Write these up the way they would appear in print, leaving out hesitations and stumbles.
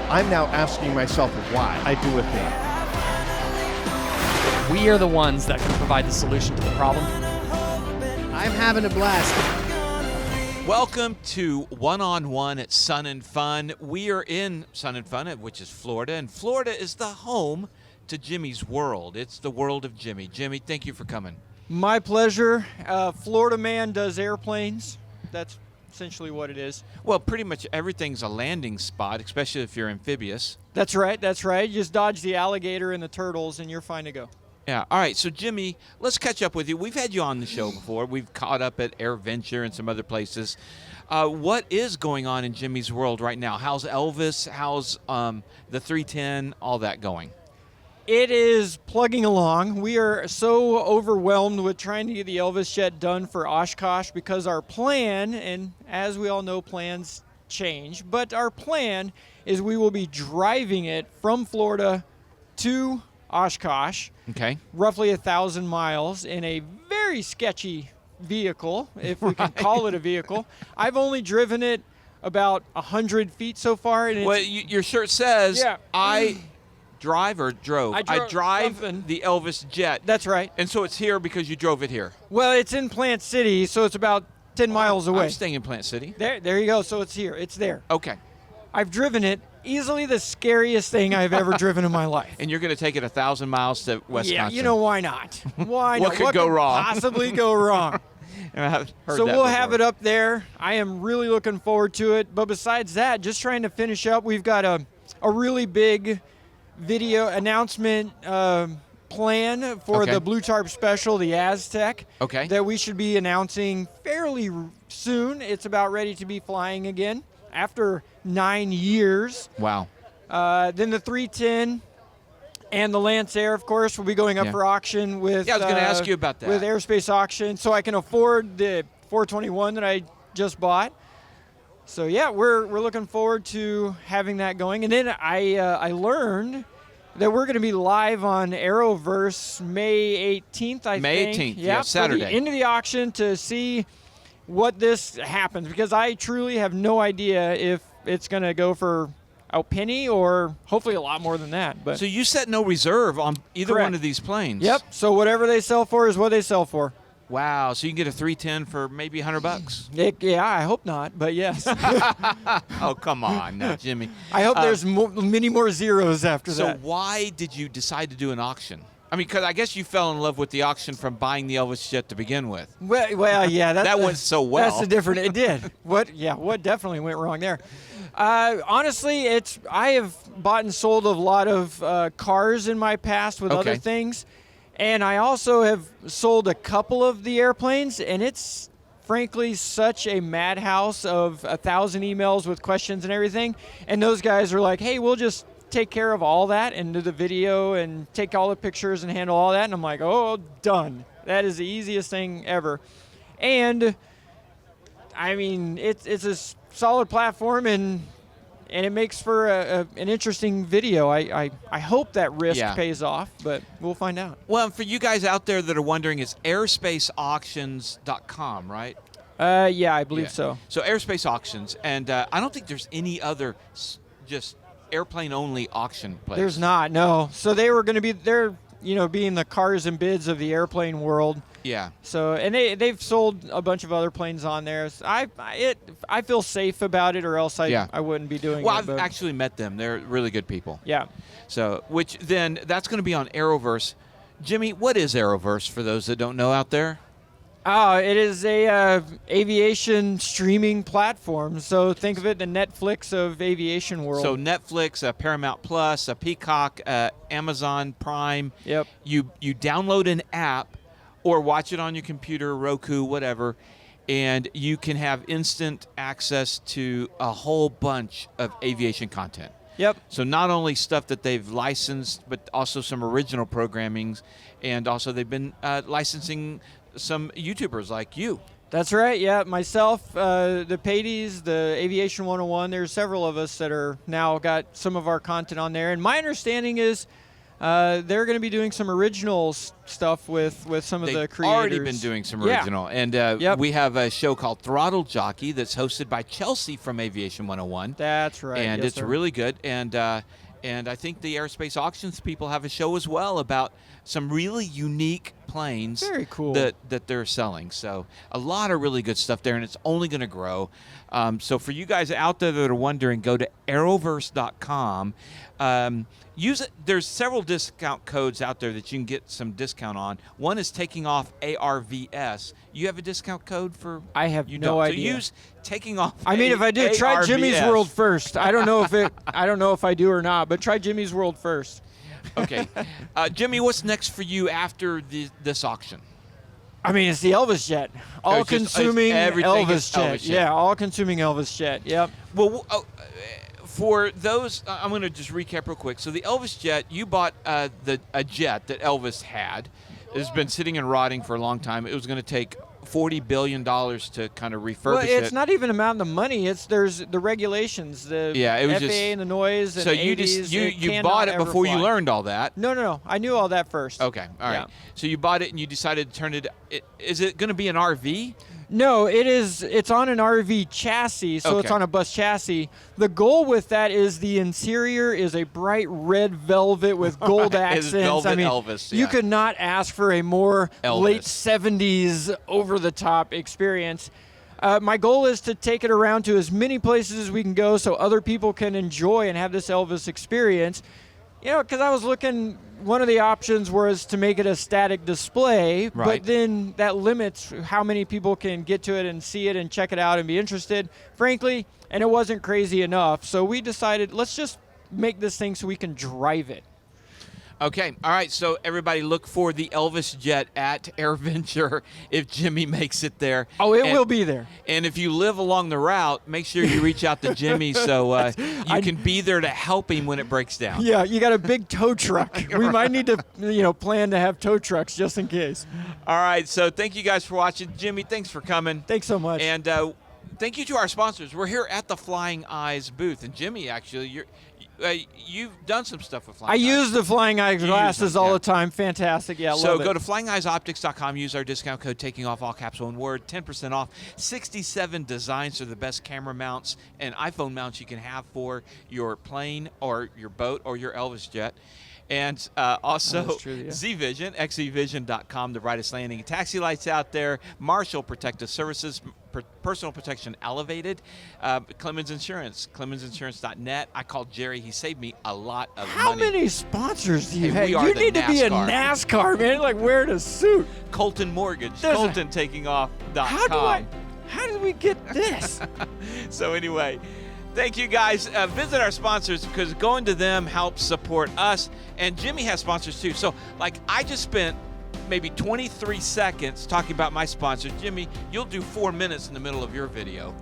I'm now asking myself why I do a thing. We are the ones that can provide the solution to the problem. I'm having a blast. Welcome to One-on-One at Sun and Fun. We are in Sun and Fun, which is Florida, and Florida is the home to Jimmy's World. It's the world of Jimmy. Jimmy, thank you for coming. My pleasure. Florida man does airplanes. That's essentially what it is. Well, pretty much everything's a landing spot, especially if you're amphibious. That's right. You just dodge the alligator and the turtles, and you're fine to go. Yeah. All right. So, Jimmy, let's catch up with you. We've had you on the show before. We've caught up at AirVenture and some other places. What is going on in Jimmy's World right now? How's Elvis? How's the 310? All that going? It is plugging along. We are so overwhelmed with trying to get the Elvis jet done for Oshkosh because our plan, and as we all know, plans change, but our plan is we will be driving it from Florida to Oshkosh. Okay. Roughly 1,000 miles in a very sketchy vehicle, if we can call it a vehicle. I've only driven it about 100 feet so far. And well, your shirt says, yeah. I drive or drove? I drive something. the Elvis jet. That's right. And so it's here because you drove it here. Well, it's in Plant City, so it's about 10 miles away. I'm staying in Plant City. There you go. So it's here. It's there. Okay. I've driven it. Easily the scariest thing I've ever driven in my life. And you're going to take it 1,000 miles to Wisconsin. Yeah, you know, why not? Why not? What could go wrong? Possibly go wrong. So we'll have it up there. I am really looking forward to it. But besides that, just trying to finish up, we've got a really big video announcement plan for the Blue Tarp Special, the Aztec, that we should be announcing fairly soon. It's about ready to be flying again after 9 years. Wow. Then the 310 and the Lance Air, of course, will be going up for auction with. Yeah, I was going to ask you about that. With Aerospace Auction, so I can afford the 421 that I just bought. So yeah, we're looking forward to having that going. And then I learned that we're going to be live on Arrowverse May 18th. May 18th, yeah, Saturday. For the end of the auction to see what this happens, because I truly have no idea if it's going to go for a penny or hopefully a lot more than that. But so you set no reserve on either Correct. one of these planes. Yep. So whatever they sell for is what they sell for. Wow. So you can get a 310 for maybe $100. Yeah, I hope not, but yes. Oh, come on, now, Jimmy. I hope there's many more zeros after that. So why did you decide to do an auction? I mean, because I guess you fell in love with the auction from buying the Elvis jet to begin with. Well, yeah, that went so well. That's a different. It did. What definitely went wrong there? Honestly, I have bought and sold a lot of cars in my past with other things, and I also have sold a couple of the airplanes, and it's frankly such a madhouse of 1,000 emails with questions and everything. And those guys are like, "Hey, we'll just take care of all that and do the video and take all the pictures and handle all that." And I'm like, "Oh, done. That is the easiest thing ever." And I mean, it's a solid platform, and it makes for an interesting video. I hope that risk pays off, but we'll find out. Well, for you guys out there that are wondering, it's airspaceauctions.com, right? Yeah, I believe so. So Airspace Auctions, and I don't think there's any other just airplane-only auction place. There's not, no. So they were going to be there, being the cars and bids of the airplane world. Yeah. So, and they've sold a bunch of other planes on there. So I feel safe about it, or else I wouldn't be doing it. Well, I've actually met them. They're really good people. Yeah. So, which then that's going to be on Arrowverse. Jimmy, what is Arrowverse for those that don't know out there? It is a aviation streaming platform. So think of it the Netflix of aviation world. So Netflix, Paramount Plus, Peacock, Amazon Prime. Yep. You download an app or watch it on your computer, Roku, whatever, and you can have instant access to a whole bunch of aviation content. Yep. So not only stuff that they've licensed, but also some original programmings, and also they've been licensing some YouTubers like you. That's right, yeah. Myself, the Padies, the Aviation 101, there's several of us that are now got some of our content on there. And my understanding is they're going to be doing some original stuff with some of the creators. Already been doing some original. And we have a show called Throttle Jockey that's hosted by Chelsea from Aviation 101. That's right. And yes, it's sir. really good. And I think the aerospace auctions people have a show as well about some really unique planes. Very cool. that they're selling. So a lot of really good stuff there, and it's only going to grow. So for you guys out there that are wondering, go to aeroverse.com. Use it. There's several discount codes out there that you can get some discount on. One is taking off ARVS. You have a discount code for? I have you no don't. idea. So use taking off. I mean, if I do, try Jimmy's ARVS. World first. I don't know if I do or not, but try Jimmy's World first. Okay, Jimmy, what's next for you after this auction? I mean, it's the Elvis jet. All-consuming everything is Elvis jet. Elvis jet. Yeah, all-consuming Elvis jet. Yep. Well, for those, I'm going to just recap real quick. So the Elvis jet, you bought a jet that Elvis had. It's been sitting and rotting for a long time. It was going to take $40 billion to kind of refurbish Well, it's it. not even amount of money. There's the regulations, the It was FAA and the noise and so you 80s. you bought it before you learned all that. No. I knew all that first. Okay, all right. Yeah. So you bought it and you decided to turn it. Is it going to be an RV? No, it is. It's on an RV chassis, so it's Okay. on a bus chassis. The goal with that is the interior is a bright red velvet with gold Right, it's accents. I velvet mean, Elvis, you yeah. could not ask for a more Elvis. late 70s over-the-top experience. My goal is to take it around to as many places as we can go so other people can enjoy and have this Elvis experience. You know, because I was looking, one of the options was to make it a static display, Right. but then that limits how many people can get to it and see it and check it out and be interested, frankly, and it wasn't crazy enough. So we decided, let's just make this thing so we can drive it. Okay, all right. So everybody, look for the Elvis jet at AirVenture if Jimmy makes it there. Oh, it And- will be there. And if you live along the route, make sure you reach out to Jimmy so you can be there to help him when it breaks down. Yeah, you got a big tow truck. We might need to, plan to have tow trucks just in case. All right. So thank you guys for watching. Jimmy, thanks for coming. Thanks so much. And thank you to our sponsors. We're here at the Flying Eyes booth. And Jimmy, actually, you've done some stuff with Flying I Eyes. use the Flying Eye glasses them, all yeah. the time. Fantastic. Yeah, So love it. go to flyingeyesoptics.com, use our discount code, taking off all caps, one word, 10% off. 67 designs are the best camera mounts and iPhone mounts you can have for your plane or your boat or your Elvis jet. And also That's true, yeah. Z-Vision, xevision.com, the brightest landing and taxi lights out there. Marshall Protective Services, personal protection elevated. Clemens Insurance, clemensinsurance.net. I called Jerry. He saved me a lot of How money. many sponsors do you Hey, have? we are You the need to be a NASCAR. NASCAR, man. Like wearing a suit. Colton Mortgage, There's a- coltontakingoff.com. How did we get this? So anyway, thank you guys. Visit our sponsors because going to them helps support us. And Jimmy has sponsors too. So like I just spent maybe 23 seconds talking about my sponsors. Jimmy, you'll do 4 minutes in the middle of your video.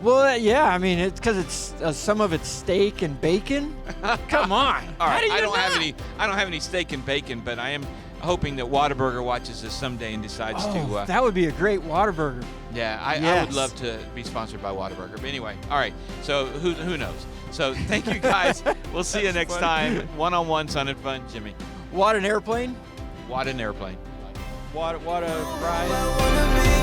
Well, yeah. I mean, it's because it's some of it's steak and bacon. Come on. All How right, do you I don't not? have any steak and bacon, but I am hoping that Whataburger watches this someday and decides to. That would be a great Whataburger. Yeah, I Yes. would love to be sponsored by Whataburger. But anyway, all right. So who knows? So thank you guys. We'll see you next time. One-on-one, Sun and Fun, Jimmy. What an airplane. What an airplane. What a ride. I wanna be